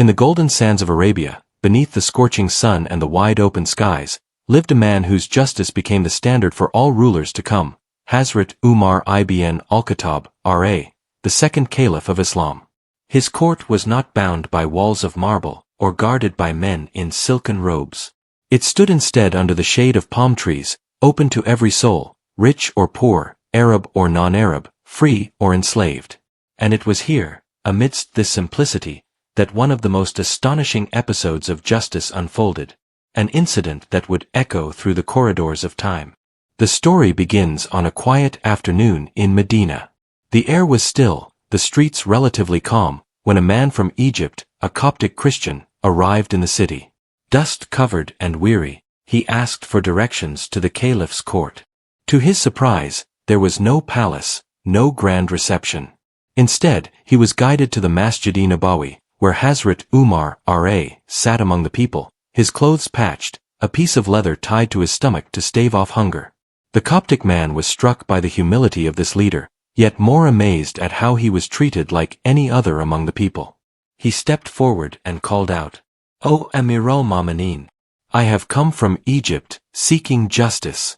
In the golden sands of Arabia, beneath the scorching sun and the wide-open skies, lived a man whose justice became the standard for all rulers to come, Hazrat Umar ibn Al-Khattab, R.A., the second Caliph of Islam. His court was not bound by walls of marble, or guarded by men in silken robes. It stood instead under the shade of palm trees, open to every soul, rich or poor, Arab or non-Arab, free or enslaved. And it was here, amidst this simplicity, that one of the most astonishing episodes of justice unfolded, an incident that would echo through the corridors of time. The story begins on a quiet afternoon in Medina. The air was still, the streets relatively calm, when a man from Egypt, a Coptic Christian, arrived in the city. Dust-covered and weary, he asked for directions to the Caliph's court. To his surprise, there was no palace, no grand reception. Instead, he was guided to the Masjid-e-Nabawi, where Hazrat Umar, R.A., sat among the people, his clothes patched, a piece of leather tied to his stomach to stave off hunger. The Coptic man was struck by the humility of this leader, yet more amazed at how he was treated like any other among the people. He stepped forward and called out, "O Amir al-Mu'mineen, I have come from Egypt, seeking justice."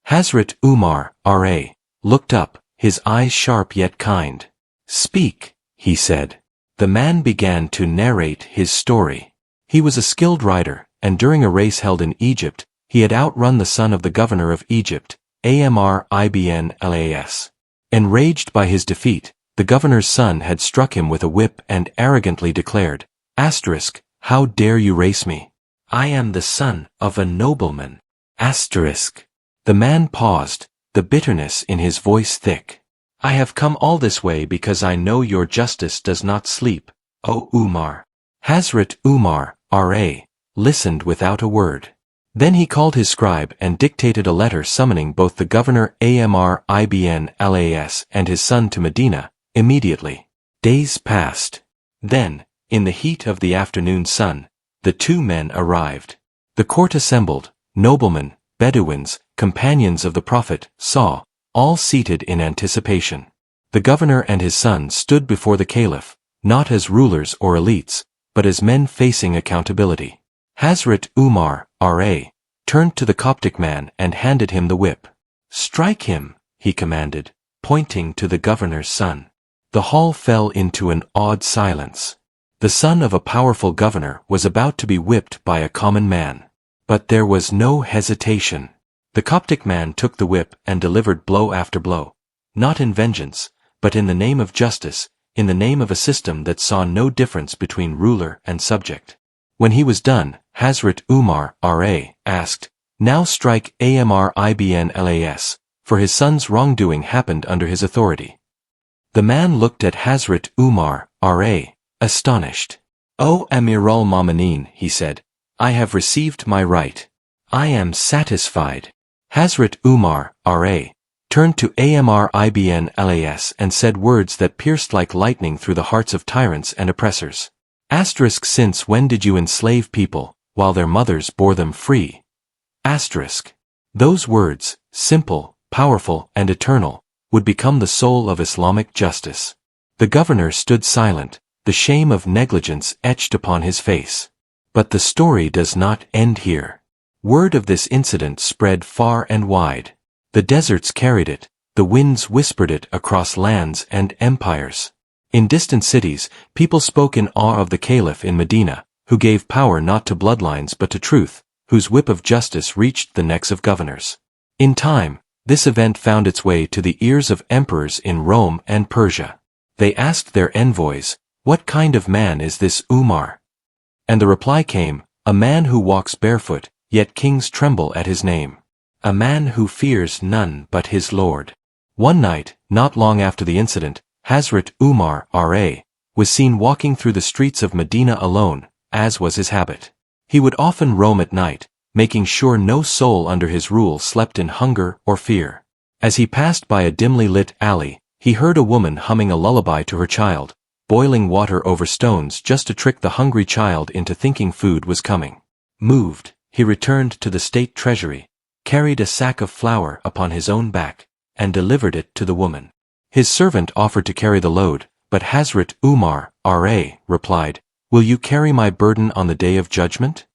Hazrat Umar, R.A., looked up, his eyes sharp yet kind. "Speak," he said. The man began to narrate his story. He was a skilled rider, and during a race held in Egypt, he had outrun the son of the governor of Egypt, Amr ibn Al-As. Enraged by his defeat, the governor's son had struck him with a whip and arrogantly declared, "How dare you race me? I am the son of a nobleman." The man paused, the bitterness in his voice thick. "I have come all this way because I know your justice does not sleep, O Umar." Hazrat Umar, R.A., listened without a word. Then he called his scribe and dictated a letter summoning both the governor Amr ibn Al-As and his son to Medina, immediately. Days passed. Then, in the heat of the afternoon sun, the two men arrived. The court assembled, noblemen, Bedouins, companions of the Prophet, all seated in anticipation. The governor and his son stood before the Caliph, not as rulers or elites, but as men facing accountability. Hazrat Umar, R.A., turned to the Coptic man and handed him the whip. "Strike him," he commanded, pointing to the governor's son. The hall fell into an awed silence. The son of a powerful governor was about to be whipped by a common man. But there was no hesitation. The Coptic man took the whip and delivered blow after blow, not in vengeance, but in the name of justice, in the name of a system that saw no difference between ruler and subject. When he was done, Hazrat Umar, R.A., asked, "Now strike Amr ibn Al-As, for his son's wrongdoing happened under his authority." The man looked at Hazrat Umar, R.A., astonished. "O Amir al-Mu'mineen," he said, "I have received my right. I am satisfied." Hazrat Umar, R.A., turned to Amr ibn Al-As and said words that pierced like lightning through the hearts of tyrants and oppressors. "Since when did you enslave people, while their mothers bore them free?" Those words, simple, powerful, and eternal, would become the soul of Islamic justice. The governor stood silent, the shame of negligence etched upon his face. But the story does not end here. Word of this incident spread far and wide. The deserts carried it, the winds whispered it across lands and empires. In distant cities, people spoke in awe of the Caliph in Medina, who gave power not to bloodlines but to truth, whose whip of justice reached the necks of governors. In time, this event found its way to the ears of emperors in Rome and Persia. They asked their envoys, "What kind of man is this Umar?" And the reply came, "A man who walks barefoot, yet kings tremble at his name. A man who fears none but his Lord." One night, not long after the incident, Hazrat Umar, R.A., was seen walking through the streets of Medina alone, as was his habit. He would often roam at night, making sure no soul under his rule slept in hunger or fear. As he passed by a dimly lit alley, he heard a woman humming a lullaby to her child, boiling water over stones just to trick the hungry child into thinking food was coming. Moved, he returned to the state treasury, carried a sack of flour upon his own back, and delivered it to the woman. His servant offered to carry the load, but Hazrat Umar, R.A., replied, Will you carry my burden on the day of judgment?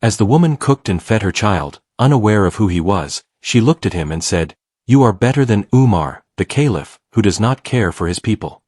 As the woman cooked and fed her child, unaware of who he was, she looked at him and said, You are better than Umar, the Caliph, who does not care for his people.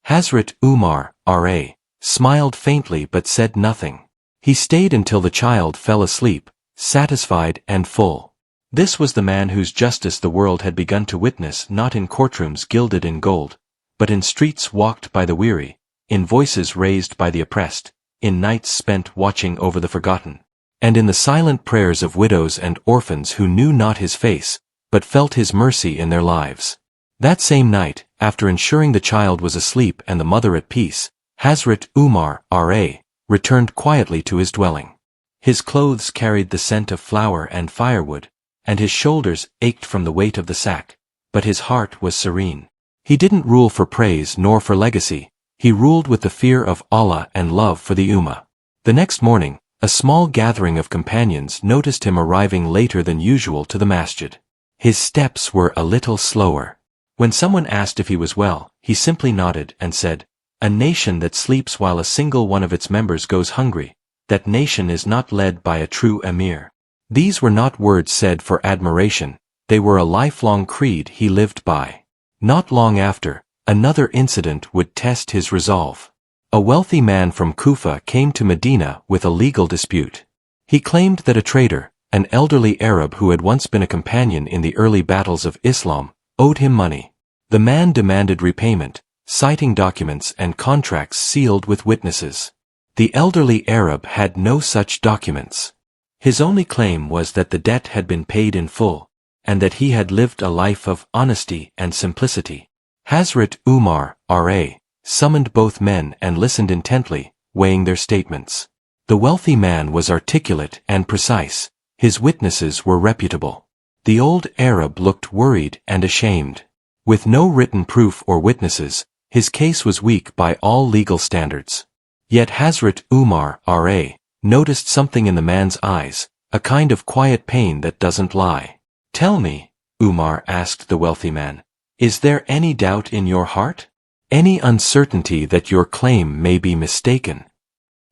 Hazrat Umar, R.A., smiled faintly but said nothing. He stayed until the child fell asleep, satisfied and full. This was the man whose justice the world had begun to witness not in courtrooms gilded in gold, but in streets walked by the weary, in voices raised by the oppressed, in nights spent watching over the forgotten, and in the silent prayers of widows and orphans who knew not his face, but felt his mercy in their lives. That same night, after ensuring the child was asleep and the mother at peace, Hazrat Umar, R.A., returned quietly to his dwelling. His clothes carried the scent of flour and firewood, and his shoulders ached from the weight of the sack, but his heart was serene. He didn't rule for praise nor for legacy, he ruled with the fear of Allah and love for the Ummah. The next morning, a small gathering of companions noticed him arriving later than usual to the masjid. His steps were a little slower. When someone asked if he was well, he simply nodded and said, A nation that sleeps while a single one of its members goes hungry, that nation is not led by a true emir. These were not words said for admiration, they were a lifelong creed he lived by. Not long after, another incident would test his resolve. A wealthy man from Kufa came to Medina with a legal dispute. He claimed that a trader, an elderly Arab who had once been a companion in the early battles of Islam, owed him money. The man demanded repayment, citing documents and contracts sealed with witnesses. The elderly Arab had no such documents. His only claim was that the debt had been paid in full, and that he had lived a life of honesty and simplicity. Hazrat Umar, R.A., summoned both men and listened intently, weighing their statements. The wealthy man was articulate and precise, his witnesses were reputable. The old Arab looked worried and ashamed. With no written proof or witnesses, his case was weak by all legal standards. Yet Hazrat Umar, R.A., noticed something in the man's eyes, a kind of quiet pain that doesn't lie. Tell me, Umar asked the wealthy man, is there any doubt in your heart? Any uncertainty that your claim may be mistaken?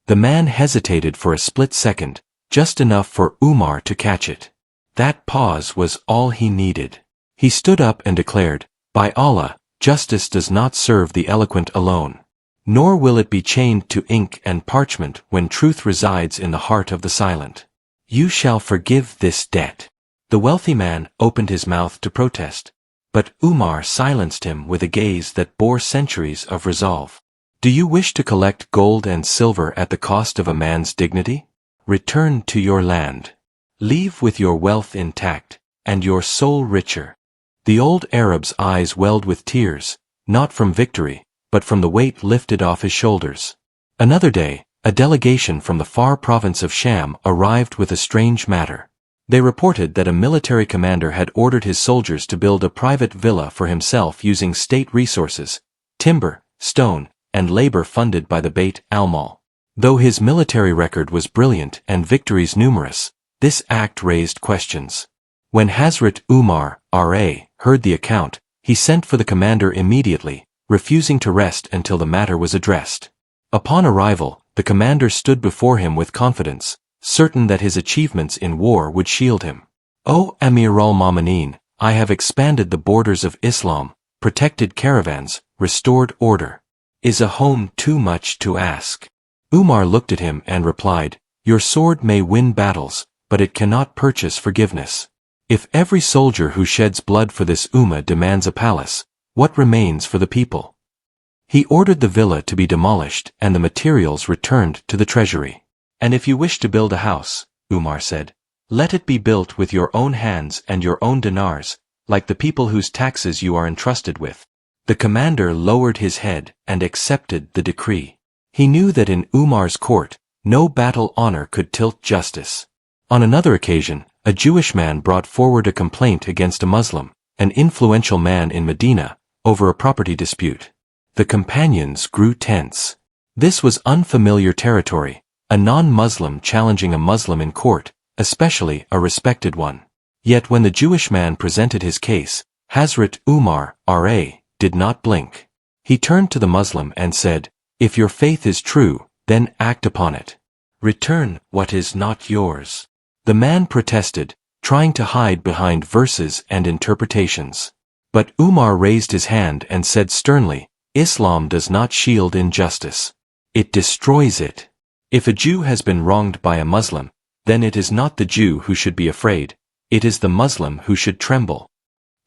The man hesitated for a split second, just enough for Umar to catch it. That pause was all he needed. He stood up and declared, By Allah, justice does not serve the eloquent alone. Nor will it be chained to ink and parchment when truth resides in the heart of the silent. You shall forgive this debt. The wealthy man opened his mouth to protest, but Umar silenced him with a gaze that bore centuries of resolve. Do you wish to collect gold and silver at the cost of a man's dignity? Return to your land. Leave with your wealth intact, and your soul richer. The old Arab's eyes welled with tears, not from victory, but from the weight lifted off his shoulders. Another day, a delegation from the far province of Sham arrived with a strange matter. They reported that a military commander had ordered his soldiers to build a private villa for himself using state resources, timber, stone, and labor funded by the Bait al-Mal. Though his military record was brilliant and victories numerous, this act raised questions. When Hazrat Umar, R.A., heard the account, he sent for the commander immediately, refusing to rest until the matter was addressed. Upon arrival, the commander stood before him with confidence, certain that his achievements in war would shield him. O Amir al-Mu'mineen, I have expanded the borders of Islam, protected caravans, restored order. Is a home too much to ask? Umar looked at him and replied, Your sword may win battles, but it cannot purchase forgiveness. If every soldier who sheds blood for this Ummah demands a palace, what remains for the people? He ordered the villa to be demolished and the materials returned to the treasury. And if you wish to build a house, Umar said, let it be built with your own hands and your own dinars, like the people whose taxes you are entrusted with. The commander lowered his head and accepted the decree. He knew that in Umar's court, no battle honor could tilt justice. On another occasion, a Jewish man brought forward a complaint against a Muslim, an influential man in Medina, over a property dispute. The companions grew tense. This was unfamiliar territory, a non-Muslim challenging a Muslim in court, especially a respected one. Yet when the Jewish man presented his case, Hazrat Umar, R.A., did not blink. He turned to the Muslim and said, If your faith is true, then act upon it. Return what is not yours. The man protested, trying to hide behind verses and interpretations. But Umar raised his hand and said sternly, Islam does not shield injustice. It destroys it. If a Jew has been wronged by a Muslim, then it is not the Jew who should be afraid, it is the Muslim who should tremble.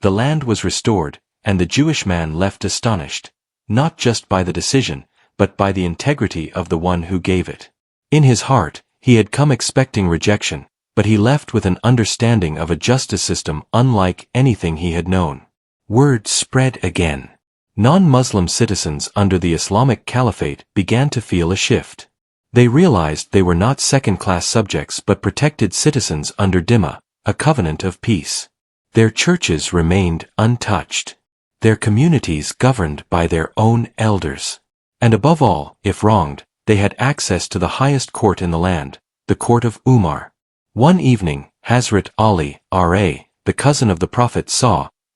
The land was restored, and the Jewish man left astonished, not just by the decision, but by the integrity of the one who gave it. In his heart, he had come expecting rejection, but he left with an understanding of a justice system unlike anything he had known. Word spread again. Non-Muslim citizens under the Islamic Caliphate began to feel a shift. They realized they were not second-class subjects but protected citizens under Dhimma, a covenant of peace. Their churches remained untouched. Their communities governed by their own elders. And above all, if wronged, they had access to the highest court in the land, the court of Umar. One evening, Hazrat Ali, R.A., the cousin of the Prophet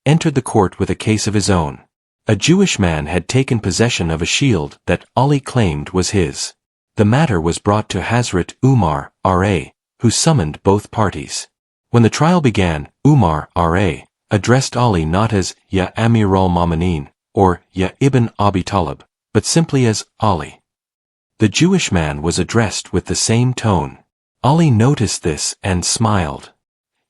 entered the court with a case of his own. A Jewish man had taken possession of a shield that Ali claimed was his. The matter was brought to Hazrat Umar, R.A., who summoned both parties. When the trial began, Umar, R.A., addressed Ali not as Ya Amir al-Mu'minin or Ya Ibn Abi Talib, but simply as Ali. The Jewish man was addressed with the same tone. Ali noticed this and smiled.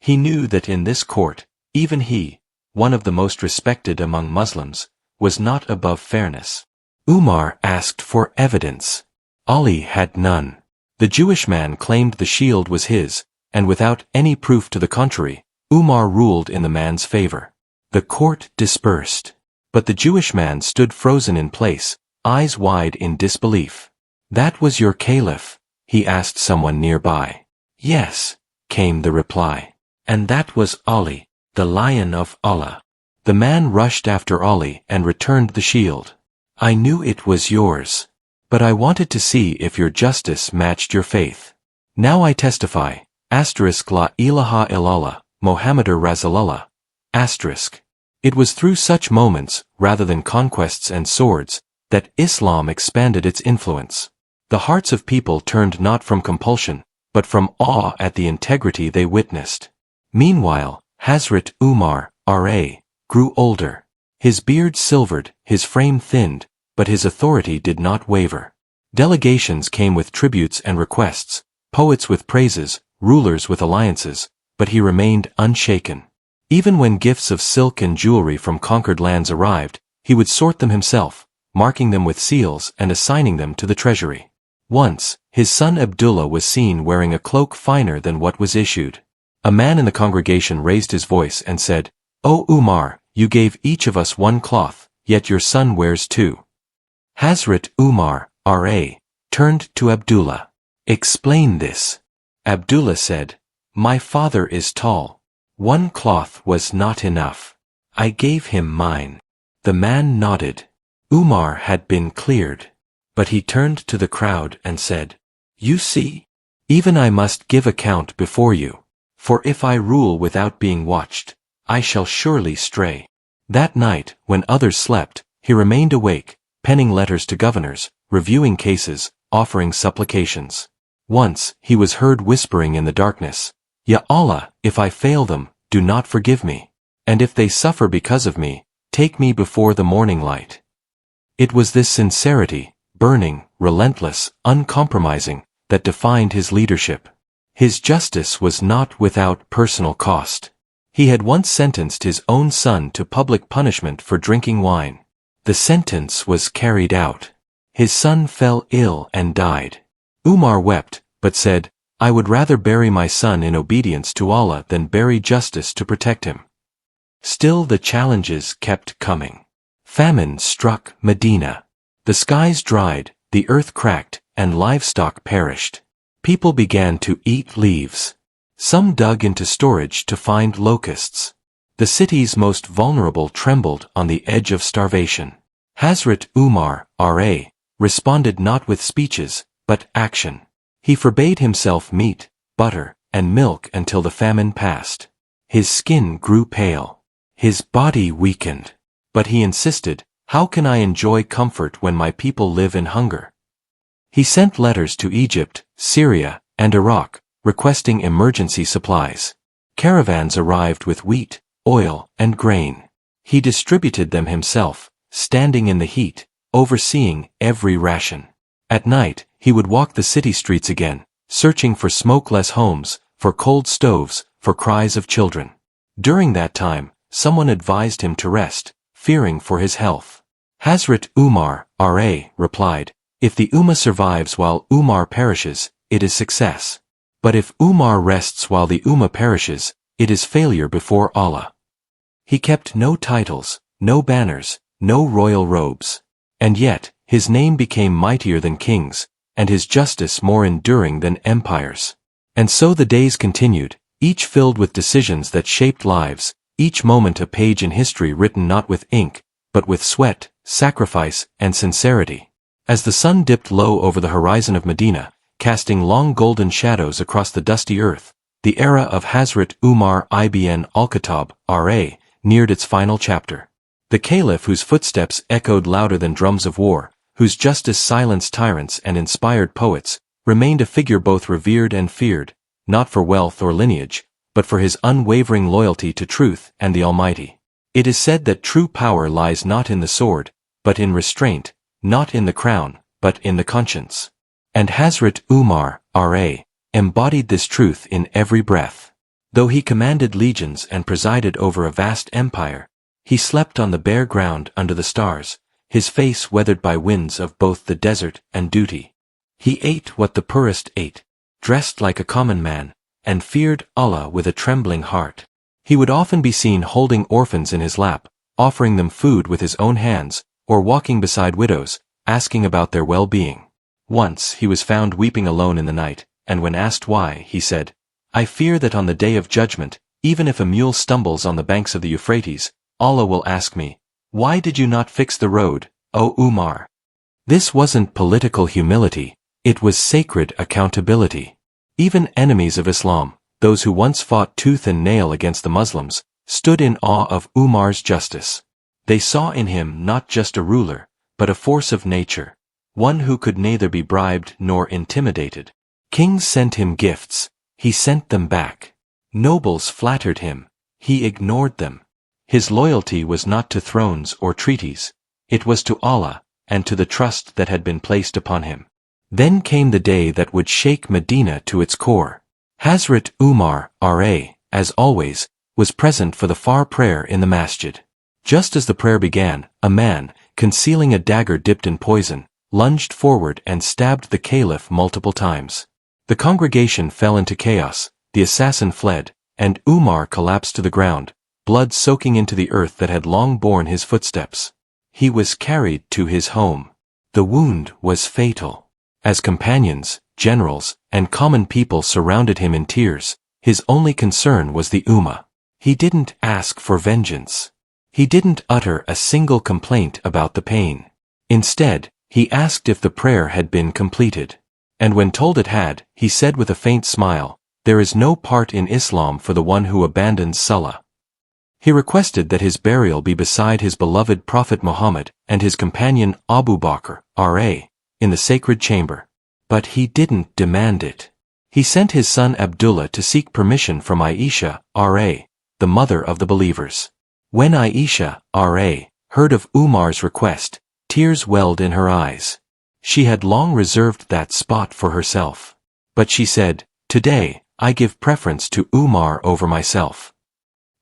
He knew that in this court, even he, one of the most respected among Muslims, was not above fairness. Umar asked for evidence. Ali had none. The Jewish man claimed the shield was his, and without any proof to the contrary, Umar ruled in the man's favor. The court dispersed. But the Jewish man stood frozen in place, eyes wide in disbelief. That was your caliph? He asked someone nearby. Yes, came the reply. And that was Ali, the lion of Allah. The man rushed after Ali and returned the shield. I knew it was yours. But I wanted to see if your justice matched your faith. Now I testify, la ilaha illallah, Muhammadur Rasulullah, It was through such moments, rather than conquests and swords, that Islam expanded its influence. The hearts of people turned not from compulsion, but from awe at the integrity they witnessed. Meanwhile, Hazrat Umar, R.A., grew older. His beard silvered, his frame thinned, but his authority did not waver. Delegations came with tributes and requests, poets with praises, rulers with alliances, but he remained unshaken. Even when gifts of silk and jewelry from conquered lands arrived, he would sort them himself, marking them with seals and assigning them to the treasury. Once, his son Abdullah was seen wearing a cloak finer than what was issued. A man in the congregation raised his voice and said, "O Umar, you gave each of us one cloth, yet your son wears two." Hazrat Umar, R.A., turned to Abdullah. "Explain this." Abdullah said, "My father is tall. One cloth was not enough. I gave him mine." The man nodded. Umar had been cleared. But he turned to the crowd and said, "You see, even I must give account before you. For if I rule without being watched, I shall surely stray." That night, when others slept, he remained awake, penning letters to governors, reviewing cases, offering supplications. Once, he was heard whispering in the darkness, "Ya Allah, if I fail them, do not forgive me. And if they suffer because of me, take me before the morning light." It was this sincerity, burning, relentless, uncompromising, that defined his leadership. His justice was not without personal cost. He had once sentenced his own son to public punishment for drinking wine. The sentence was carried out. His son fell ill and died. Umar wept, but said, "I would rather bury my son in obedience to Allah than bury justice to protect him." Still the challenges kept coming. Famine struck Medina. The skies dried, the earth cracked, and livestock perished. People began to eat leaves. Some dug into storage to find locusts. The city's most vulnerable trembled on the edge of starvation. Hazrat Umar, R.A., responded not with speeches, but action. He forbade himself meat, butter, and milk until the famine passed. His skin grew pale. His body weakened. But he insisted, "How can I enjoy comfort when my people live in hunger?" He sent letters to Egypt, Syria, and Iraq, requesting emergency supplies. Caravans arrived with wheat, oil, and grain. He distributed them himself, standing in the heat, overseeing every ration. At night, he would walk the city streets again, searching for smokeless homes, for cold stoves, for cries of children. During that time, someone advised him to rest, fearing for his health. Hazrat Umar, R.A., replied, "If the Ummah survives while Umar perishes, it is success. But if Umar rests while the Ummah perishes, it is failure before Allah." He kept no titles, no banners, no royal robes. And yet, his name became mightier than kings, and his justice more enduring than empires. And so the days continued, each filled with decisions that shaped lives, each moment a page in history written not with ink, but with sweat, sacrifice, and sincerity. As the sun dipped low over the horizon of Medina, casting long golden shadows across the dusty earth, the era of Hazrat Umar ibn Al-Khattab, R.A., neared its final chapter. The Caliph whose footsteps echoed louder than drums of war, whose justice silenced tyrants and inspired poets, remained a figure both revered and feared, not for wealth or lineage, but for his unwavering loyalty to truth and the Almighty. It is said that true power lies not in the sword, but in restraint, not in the crown, but in the conscience. And Hazrat Umar, R.A., embodied this truth in every breath. Though he commanded legions and presided over a vast empire, he slept on the bare ground under the stars, his face weathered by winds of both the desert and duty. He ate what the poorest ate, dressed like a common man, and feared Allah with a trembling heart. He would often be seen holding orphans in his lap, offering them food with his own hands, or walking beside widows, asking about their well-being. Once he was found weeping alone in the night, and when asked why, he said, "I fear that on the day of judgment, even if a mule stumbles on the banks of the Euphrates, Allah will ask me, 'Why did you not fix the road, O Umar?'" This wasn't political humility, it was sacred accountability. Even enemies of Islam, those who once fought tooth and nail against the Muslims, stood in awe of Umar's justice. They saw in him not just a ruler, but a force of nature, one who could neither be bribed nor intimidated. Kings sent him gifts, he sent them back. Nobles flattered him, he ignored them. His loyalty was not to thrones or treaties, it was to Allah, and to the trust that had been placed upon him. Then came the day that would shake Medina to its core. Hazrat Umar, R.A., as always, was present for the far prayer in the masjid. Just as the prayer began, a man, concealing a dagger dipped in poison, lunged forward and stabbed the caliph multiple times. The congregation fell into chaos, the assassin fled, and Umar collapsed to the ground, blood soaking into the earth that had long borne his footsteps. He was carried to his home. The wound was fatal. As companions, generals, and common people surrounded him in tears, his only concern was the Ummah. He didn't ask for vengeance. He didn't utter a single complaint about the pain. Instead, he asked if the prayer had been completed. And when told it had, he said with a faint smile, "There is no part in Islam for the one who abandons Salah." He requested that his burial be beside his beloved Prophet Muhammad and his companion Abu Bakr, R.A., in the sacred chamber. But he didn't demand it. He sent his son Abdullah to seek permission from Aisha, R.A., the mother of the believers. When Aisha, R.A., heard of Umar's request, tears welled in her eyes. She had long reserved that spot for herself. But she said, "Today, I give preference to Umar over myself."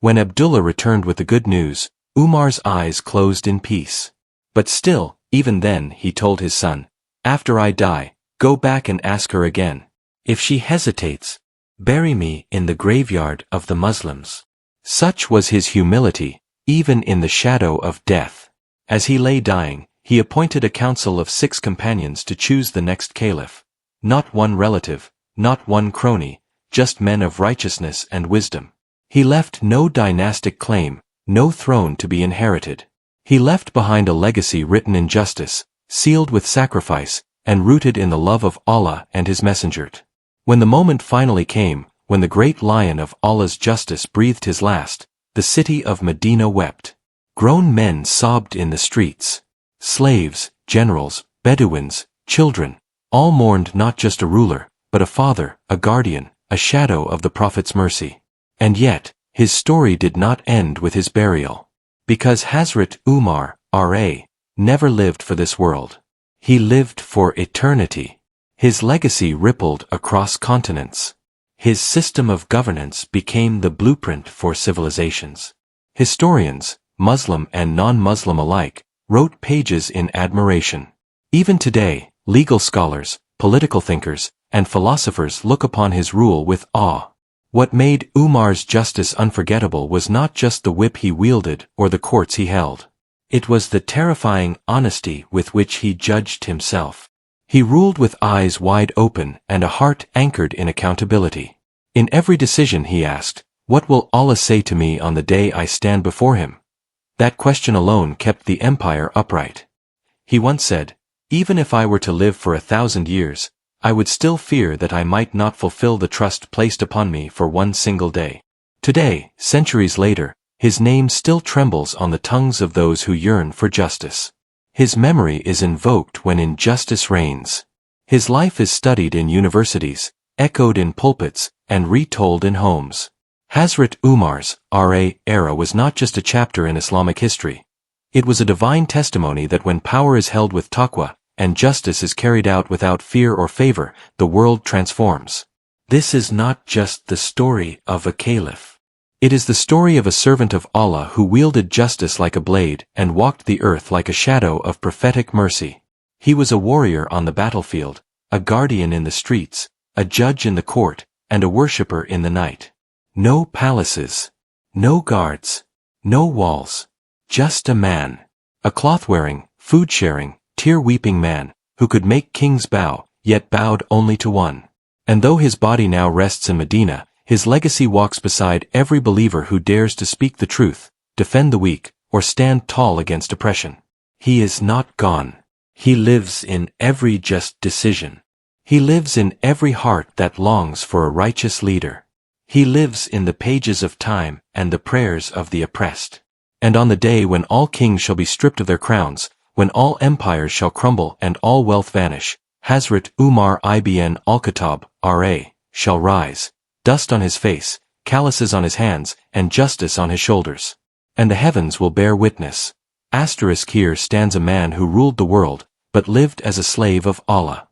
When Abdullah returned with the good news, Umar's eyes closed in peace. But still, even then, he told his son, "After I die, go back and ask her again. If she hesitates, bury me in the graveyard of the Muslims." Such was his humility, even in the shadow of death. As he lay dying, he appointed a council of 6 companions to choose the next caliph. Not one relative, not one crony, just men of righteousness and wisdom. He left no dynastic claim, no throne to be inherited. He left behind a legacy written in justice, sealed with sacrifice, and rooted in the love of Allah and His Messenger. When the moment finally came, when the great lion of Allah's justice breathed his last, the city of Medina wept. Grown men sobbed in the streets. Slaves, generals, Bedouins, children, All mourned not just a ruler, but a father, a guardian, a shadow of the Prophet's mercy. And yet, his story did not end with his burial. Because Hazrat Umar, R.A., never lived for this world. He lived for eternity. His legacy rippled across continents. His system of governance became the blueprint for civilizations. Historians, Muslim and non-Muslim alike, wrote pages in admiration. Even today, legal scholars, political thinkers, and philosophers look upon his rule with awe. What made Umar's justice unforgettable was not just the whip he wielded or the courts he held. It was the terrifying honesty with which he judged himself. He ruled with eyes wide open and a heart anchored in accountability. In every decision he asked, "What will Allah say to me on the day I stand before him?" That question alone kept the empire upright. He once said, "Even if I were to live for 1,000 years, I would still fear that I might not fulfill the trust placed upon me for one single day." Today, centuries later, his name still trembles on the tongues of those who yearn for justice. His memory is invoked when injustice reigns. His life is studied in universities, echoed in pulpits, and retold in homes. Hazrat Umar's R.A. era was not just a chapter in Islamic history. It was a divine testimony that when power is held with taqwa, and justice is carried out without fear or favor, the world transforms. This is not just the story of a caliph. It is the story of a servant of Allah who wielded justice like a blade and walked the earth like a shadow of prophetic mercy. He was a warrior on the battlefield, a guardian in the streets, a judge in the court, and a worshipper in the night. No palaces, no guards, no walls, just a man. A cloth-wearing, food-sharing, tear-weeping man, who could make kings bow, yet bowed only to one. And though his body now rests in Medina, his legacy walks beside every believer who dares to speak the truth, defend the weak, or stand tall against oppression. He is not gone. He lives in every just decision. He lives in every heart that longs for a righteous leader. He lives in the pages of time and the prayers of the oppressed. And on the day when all kings shall be stripped of their crowns, when all empires shall crumble and all wealth vanish, Hazrat Umar ibn Al-Khattab, R.A., shall rise, dust on his face, calluses on his hands, and justice on his shoulders. And the heavens will bear witness. Here stands a man who ruled the world, but lived as a slave of Allah.